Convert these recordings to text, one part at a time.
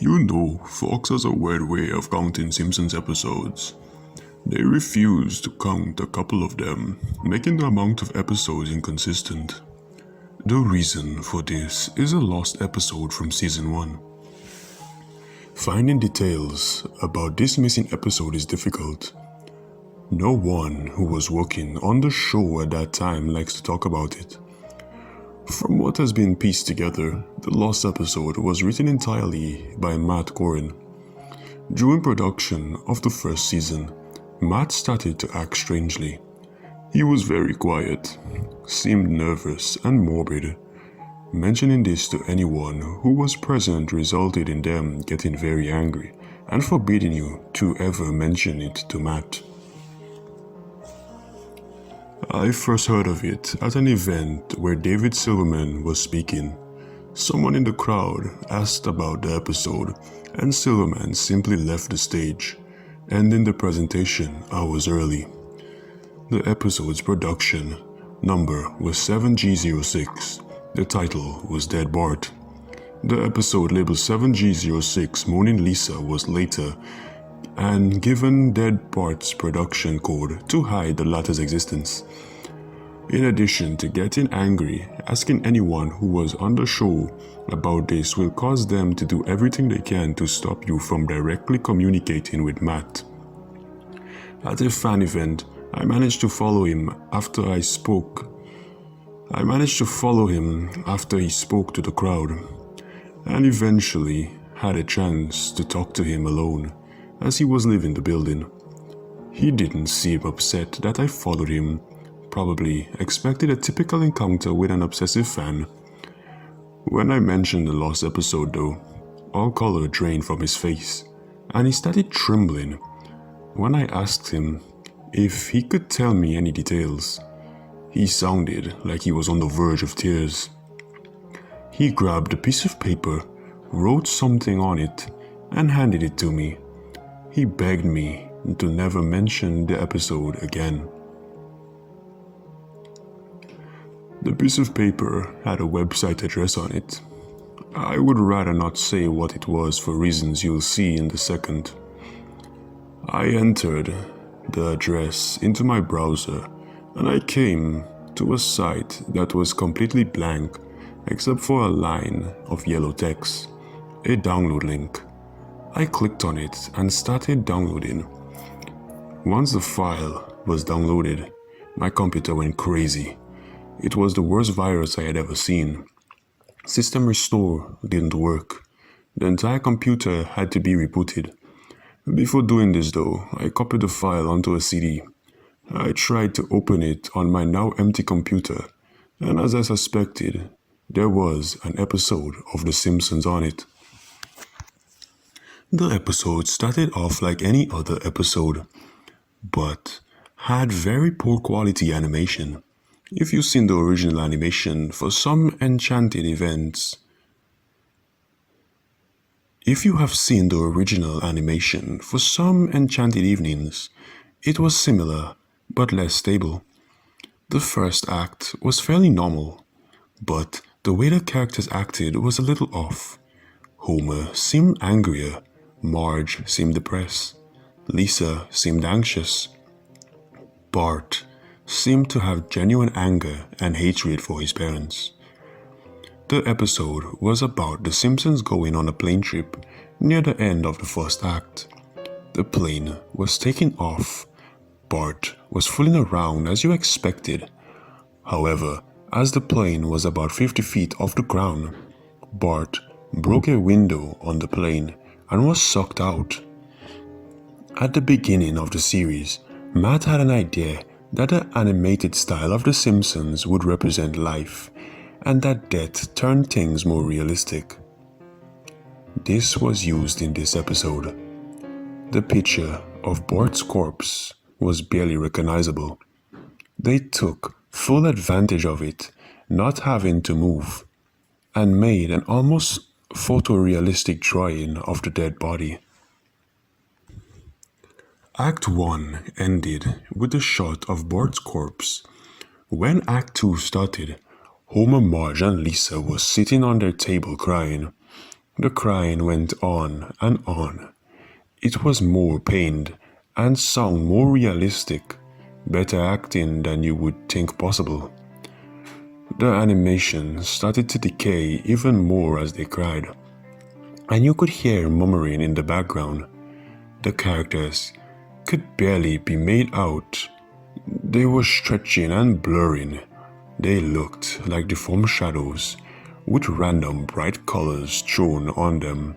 You know, Fox has a weird way of counting Simpsons episodes. They refuse to count a couple of them, making the amount of episodes inconsistent. The reason for this is a lost episode from season 1. Finding details about this missing episode is difficult. No one who was working on the show at that time likes to talk about it. From what has been pieced together, the lost episode was written entirely by Matt Coren. During production of the first season, Matt started to act strangely. He was very quiet, seemed nervous and morbid. Mentioning this to anyone who was present resulted in them getting very angry and forbidding you to ever mention it to Matt. I first heard of it at an event where David Silverman was speaking. Someone in the crowd asked about the episode and Silverman simply left the stage. Ending the presentation hours early. The episode's production number was 7G06. The title was Dead Bart. The episode labeled 7G06 Moaning Lisa was later and given Dead Bart's production code to hide the latter's existence. In addition to getting angry, asking anyone who was on the show about this will cause them to do everything they can to stop you from directly communicating with Matt. At a fan event, I managed to follow him after he spoke to the crowd, and eventually had a chance to talk to him alone as he was leaving the building. He didn't seem upset that I followed him, probably expected a typical encounter with an obsessive fan. When I mentioned the lost episode though, all color drained from his face, and he started trembling. When I asked him if he could tell me any details, he sounded like he was on the verge of tears. He grabbed a piece of paper, wrote something on it, and handed it to me. He begged me to never mention the episode again. The piece of paper had a website address on it. I would rather not say what it was for reasons you'll see in a second. I entered the address into my browser and I came to a site that was completely blank except for a line of yellow text, a download link. I clicked on it and started downloading. Once the file was downloaded, my computer went crazy. It was the worst virus I had ever seen. System restore didn't work. The entire computer had to be rebooted. Before doing this though, I copied the file onto a CD. I tried to open it on my now empty computer, and as I suspected, there was an episode of The Simpsons on it. The episode started off like any other episode, but had very poor quality animation. If you've seen the original animation for some enchanted events, If you have seen the original animation for some enchanted evenings, it was similar but less stable. The first act was fairly normal, but the way the characters acted was a little off. Homer seemed angrier, Marge seemed depressed, Lisa seemed anxious. Bart seemed to have genuine anger and hatred for his parents. The episode was about the Simpsons going on a plane trip near the end of the first act. The plane was taking off. Bart was fooling around as you expected. However, as the plane was about 50 feet off the ground, Bart broke a window on the plane and was sucked out. At the beginning of the series, Matt had an idea that the animated style of The Simpsons would represent life, and that death turned things more realistic. This was used in this episode. The picture of Bart's corpse was barely recognizable. They took full advantage of it, not having to move, and made an almost photorealistic drawing of the dead body. Act 1 ended with a shot of Bart's corpse. When Act 2 started, Homer, Marge, and Lisa were sitting on their table crying. The crying went on and on. It was more pained and sound more realistic, better acting than you would think possible. The animation started to decay even more as they cried, and you could hear murmuring in the background. The characters could barely be made out. They were stretching and blurring. They looked like deformed shadows with random bright colors thrown on them.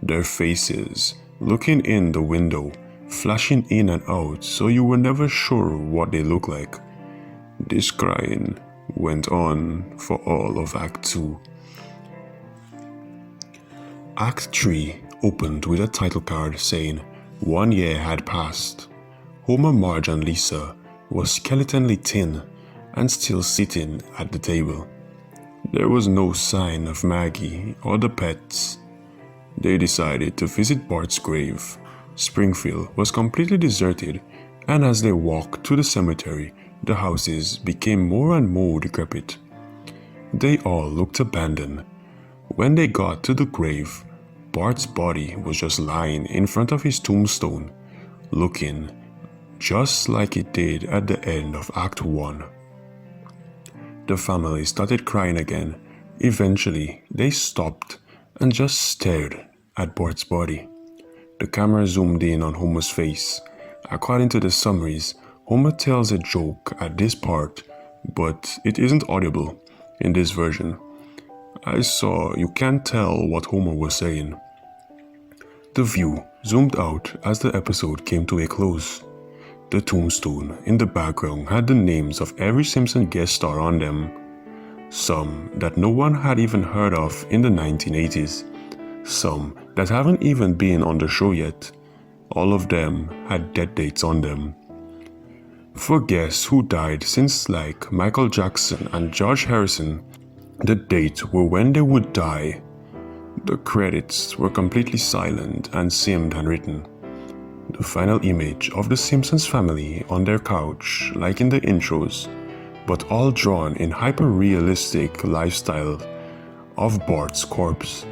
Their faces looking in the window, flashing in and out so you were never sure what they looked like. This crying went on for all of Act 2. Act 3 opened with a title card saying 1 year had passed. Homer, Marge and Lisa were skeletonly thin and still sitting at the table. There was no sign of Maggie or the pets. They decided to visit Bart's grave. Springfield was completely deserted, and as they walked to the cemetery, the houses became more and more decrepit. They all looked abandoned. When they got to the grave, Bart's body was just lying in front of his tombstone, looking just like it did at the end of Act 1. The family started crying again. Eventually, they stopped and just stared at Bart's body. The camera zoomed in on Homer's face. According to the summaries, Homer tells a joke at this part, but it isn't audible in this version. You can't tell what Homer was saying. The view zoomed out as the episode came to a close. The tombstone in the background had the names of every Simpson guest star on them, some that no one had even heard of in the 1980s, some that haven't even been on the show yet. All of them had death dates on them. For guests who died since, like Michael Jackson and George Harrison, the dates were when they would die. The credits were completely silent and seemed handwritten. The final image of the Simpsons family on their couch, like in the intros, but all drawn in hyper-realistic lifestyle of Bart's corpse.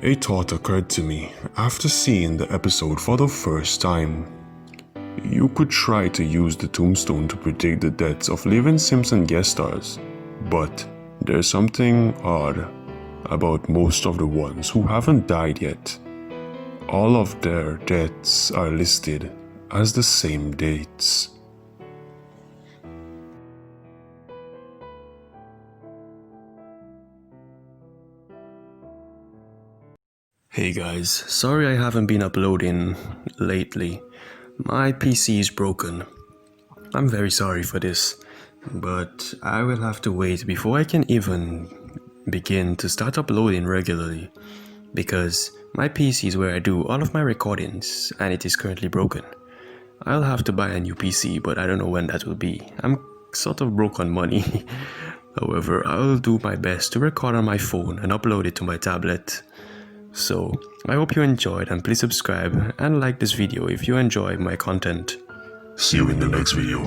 A thought occurred to me after seeing the episode for the first time. You could try to use the tombstone to predict the deaths of living Simpson guest stars, but there's something odd about most of the ones who haven't died yet. All of their deaths are listed as the same dates. Hey guys, sorry I haven't been uploading lately. My PC is broken. I'm very sorry for this, but I will have to wait before I can even begin to start uploading regularly, because my PC is where I do all of my recordings and it is currently broken. I'll have to buy a new PC, but I don't know when that will be. I'm sort of broke on money. However, I'll do my best to record on my phone and upload it to my tablet. So, I hope you enjoyed, and please subscribe and like this video if you enjoy my content. See you in the next video.